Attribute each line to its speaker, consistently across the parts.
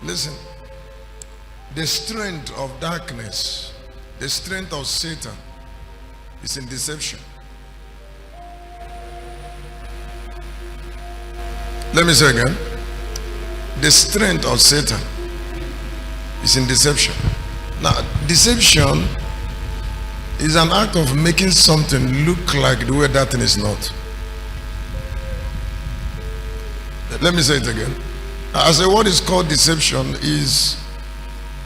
Speaker 1: Listen, the strength of darkness, the strength of Satan is in deception. Let me say again. The strength of Satan is in deception. Now, deception is an act of making something look like the way that thing is not. Let me say it again. I say what is called deception is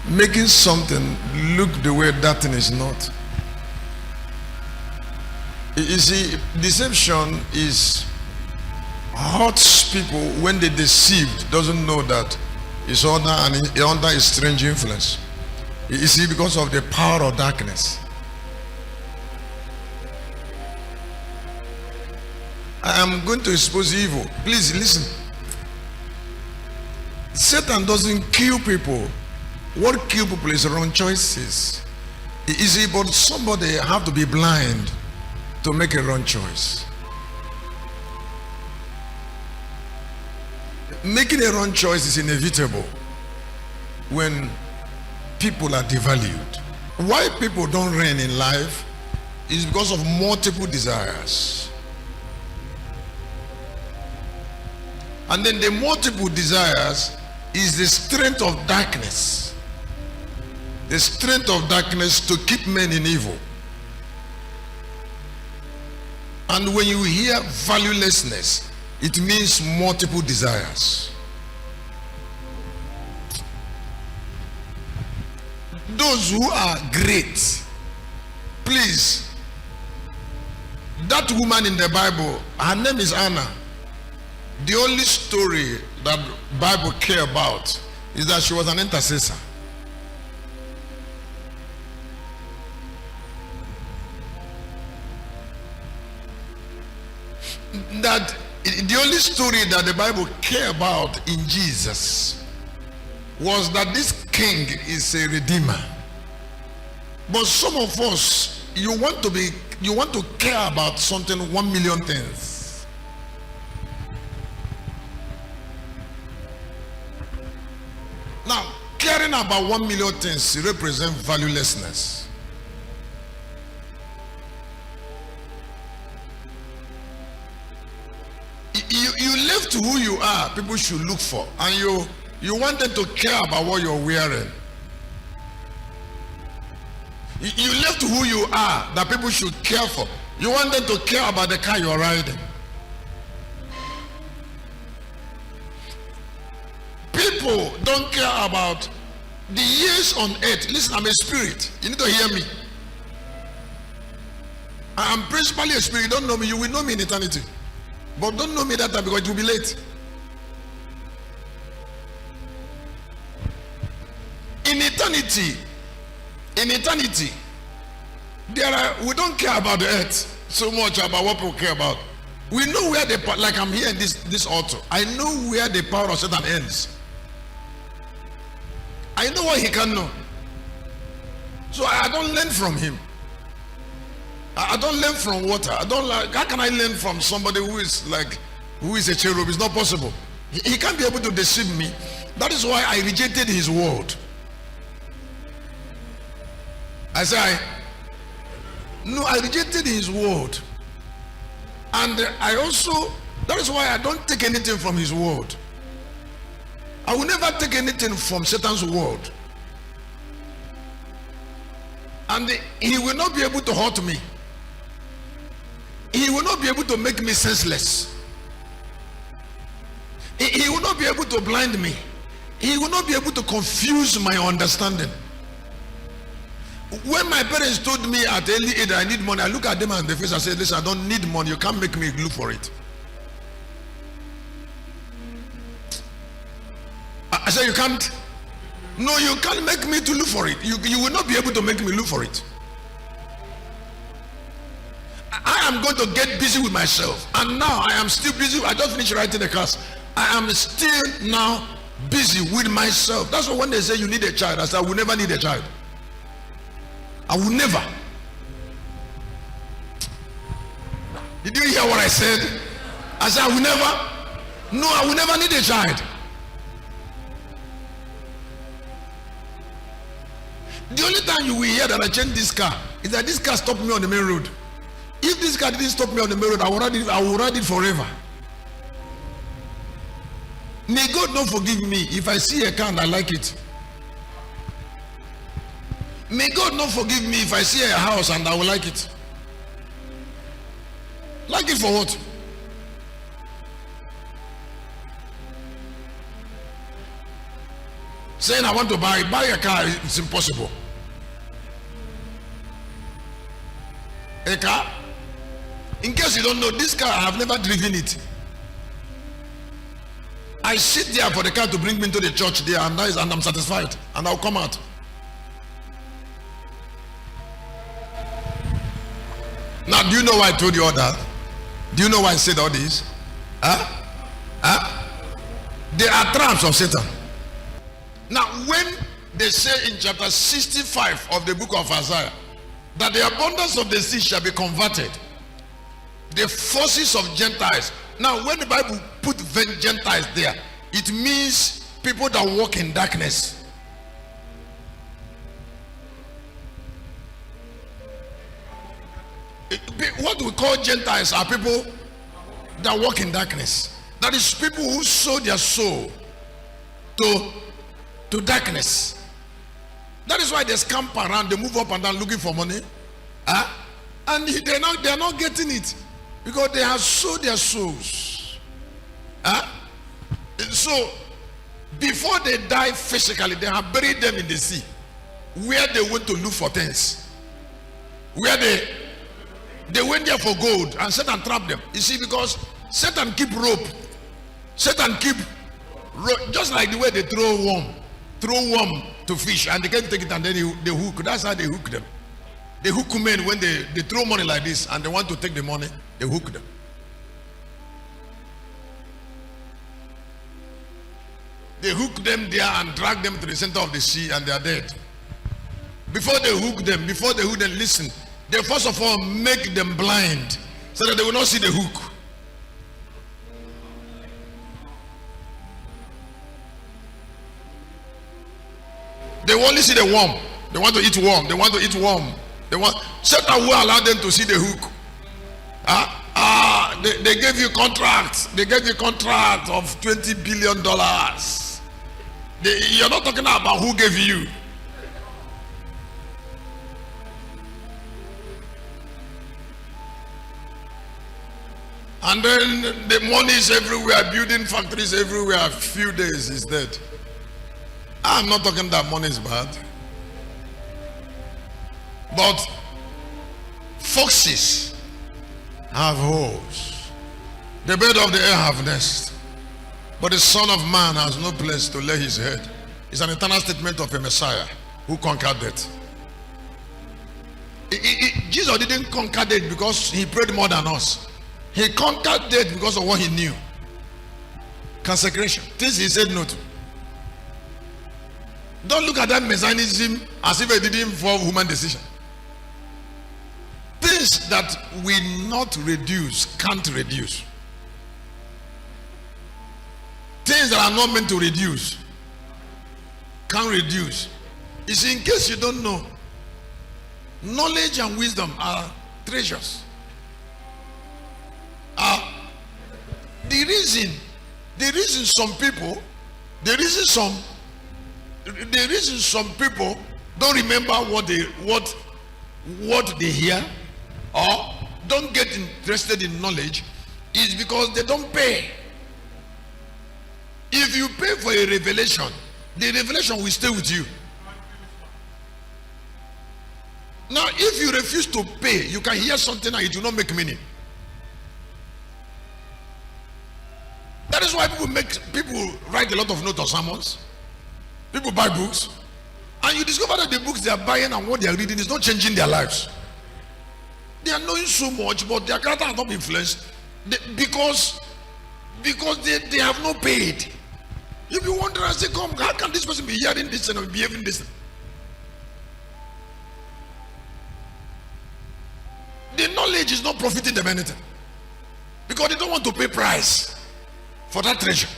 Speaker 1: making something look the way that thing is not. You see, deception is hurts people when they deceived, doesn't know that it's under a strange influence. You see, because of the power of darkness. I am going to expose evil. Please listen. Satan doesn't kill people. What kills people is wrong choices. You see, but somebody have to be blind to make a wrong choice. Making a wrong choice is inevitable when people are devalued. Why people don't reign in life is because of multiple desires. And then the multiple desires is the strength of darkness. The strength of darkness to keep men in evil. And when you hear valuelessness, it means multiple desires. Those who are great, please, that woman in the Bible, her name is Anna. The only story that Bible care about is that she was an intercessor. That the only story that the Bible care about in Jesus was that this king is a redeemer. But some of us, you want to care about something 1 million things. Now, caring about 1 million things represents valuelessness. You left who you are, people should look for, and you want them to care about what you're wearing. You left who you are that people should care for. You want them to care about the car you're riding. People don't care about the years on earth. Listen, I'm a spirit. You need to hear me. I am principally a spirit. You don't know me. You will know me in eternity. But don't know me that time because it will be late. In eternity, we don't care about the earth so much about what people care about. We know where like I'm here in this altar. I know where the power of Satan ends. I know what he can know. So I don't learn from him. I don't learn from water. How can I learn from somebody who is a cherub? It's not possible. He can't be able to deceive me. That is why I rejected his word. I rejected his word. And that is why I don't take anything from his word. I will never take anything from Satan's word. And he will not be able to hurt me. He will not be able to make me senseless. He will not be able to blind me. He will not be able to confuse my understanding. When my parents told me at early age I need money, I look at them and the face, I said, listen, I don't need money. You can't make me look for it. I said, you can't? No, you can't make me to look for it. You will not be able to make me look for it. I am going to get busy with myself. And now I am still busy. I just finished writing the class. I am still now busy with myself. That's why when they say you need a child, I said, I will never need a child. I will never. Did you hear what I said? I said, I will never. No, I will never need a child. The only time you will hear that I changed this car is that this car stopped me on the main road. If this car didn't stop me on the main road, I would ride it forever. May God not forgive me if I see a car and I like it. May God not forgive me if I see a house and I will like it. Like it for what? Saying I want to buy a car, it's impossible. A car? In case you don't know, this car, I have never driven it. I sit there for the car to bring me to the church there, and I'm satisfied, and I'll come out. Now, do you know why I told you all that? Do you know why I said all this? They are traps of Satan. Now, when they say in chapter 65 of the book of Isaiah that the abundance of the sea shall be converted, the forces of Gentiles. Now, when the Bible put Gentiles there, it means people that walk in darkness. What we call Gentiles are people that walk in darkness. That is people who sold their soul to darkness. That is why they scamp around, they move up and down looking for money. And they're not getting it because they have sold their souls. So before they die physically, they have buried them in the sea, where they went to look for things, where they went there for gold, and Satan trapped them. You see, because Satan keep rope. Satan keep rope, just like the way they throw worm to fish, and they can't take it, and then they hook. That's how they hook them. They hook men when they throw money like this, and they want to take the money, they hook them. They hook them there and drag them to the center of the sea, and they are dead. Before they hook them, listen. They first of all make them blind so that they will not see the hook. They only see the worm. They want to eat worm. Satan will allow them to see the hook. They gave you contracts. They gave you contract of $20 billion. You're not talking about who gave you. And then the money is everywhere, building factories everywhere. A few days is dead. I'm not talking that money is bad, but foxes have holes, the bird of the air have nest, but the Son of Man has no place to lay his head. It's an eternal statement of a Messiah who conquered death. Jesus didn't conquer death because he prayed more than us. He conquered death because of what he knew. Consecration, things he said no to. Don't look at that messianism as if it didn't involve human decision. Things that will not reduce, can't reduce. Things that are not meant to reduce, can't reduce. You see, in case you don't know, knowledge and wisdom are treasures. The reason some people don't remember what they hear or don't get interested in knowledge is because they don't pay. If you pay for a revelation, the revelation will stay with you. Now, if you refuse to pay, you can hear something and it will not make meaning. That is why people write a lot of notes or sermons. People buy books, and you discover that the books they are buying and what they are reading is not changing their lives. They are knowing so much, but their character has not been influenced because they have not paid. If you wonder and say, "Come, how can this person be hearing this and behaving this?" The knowledge is not profiting them anything because they don't want to pay price for that treasure.